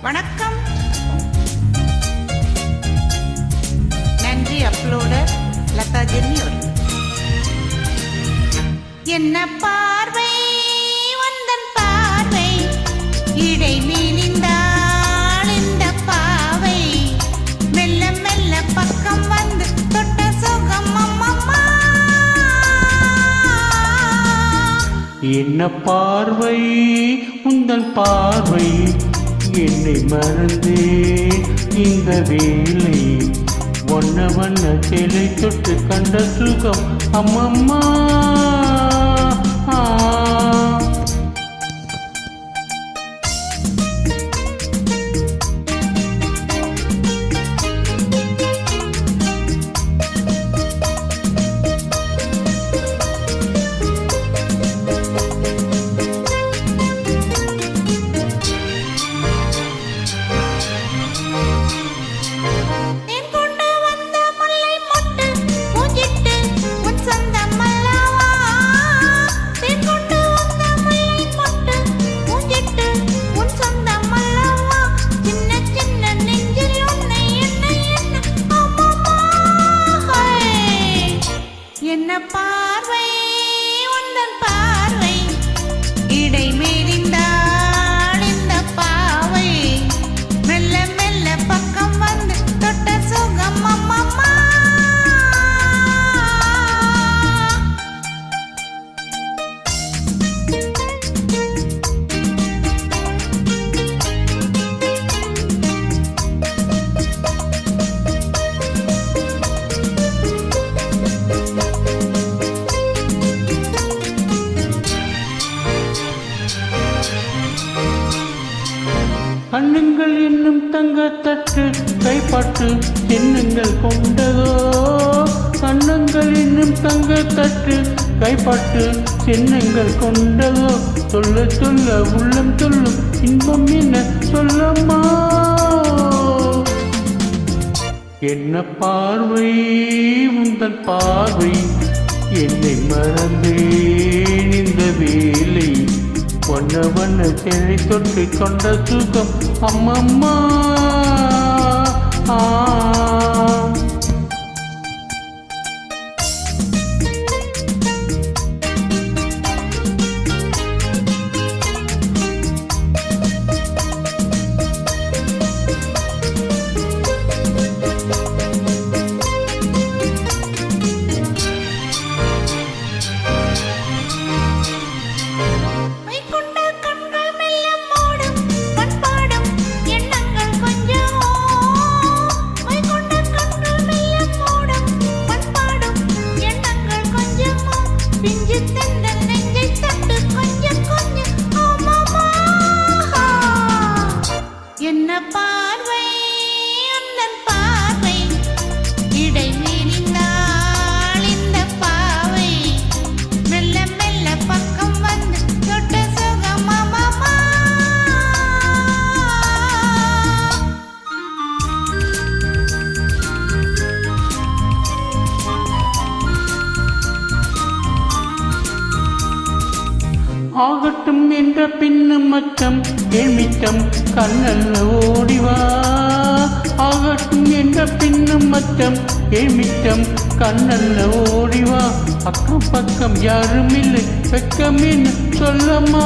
வணக்கம். நன்றி அப்லோடர் லதா ஜென்னியோர். என்ன பார்வை வந்தன் பார்வை இடை மீனிந்தாள் இந்த பாவை மெல்ல மெல்ல பக்கம் வந்து தொட்ட சுகம் அம்மம்மா. என்ன பார்வை உந்தன் பார்வை என்னை மறந்தே இந்த வேலை ஒன்ன வண்ண சேலை தொட்டு கண்ட சுகம் அம்மம்மா. என்ன பார்வை உந்தன் பார்வை இடை மேலிந்தாள் இந்த பாவை மெல்ல மெல்ல பக்கம் வந்து தொட்ட சுகம் அம்மம்மா. கண்ணுங்கள் என்னும் தங்க தட்டு கைப்பட்டு எண்ணங்கள் கொண்டதோ. கண்ணுங்கள் என்னும் தங்க தட்டு கைப்பட்டு சின்னங்கள் கொண்டதோ. சொல்ல சொல்ல உள்ளம் சொல்லும் இன்பம் என்ன சொல்லம்மா. என்ன பார்வை உந்தன் பார்வை என்னை மறந்தேன் இந்த வேலை ஒன்ன வண்ண சேலை தொட்டு கொண்ட சுகம் அம்மம்மா. என்ன பார்வை உந்தன் பார்வை இடை மீனிந்தாள் இந்த பாவை மெல்ல மெல்ல பக்கம் வந்து தொட்ட சுகம் அம்மம்மா. ஆகட்டும் என்ற பின்னும் மச்சம் ஏமிச்சம் கண்ணல்ல ஓடிவா. ஆகட்டும் என்ற பின்னும் மச்சம் ஏமிச்சம் கண்ணல்ல ஓடிவா. அக்கம் பக்கம் யாரும் இல்லை வெக்கமின்னு சொல்லம்மா.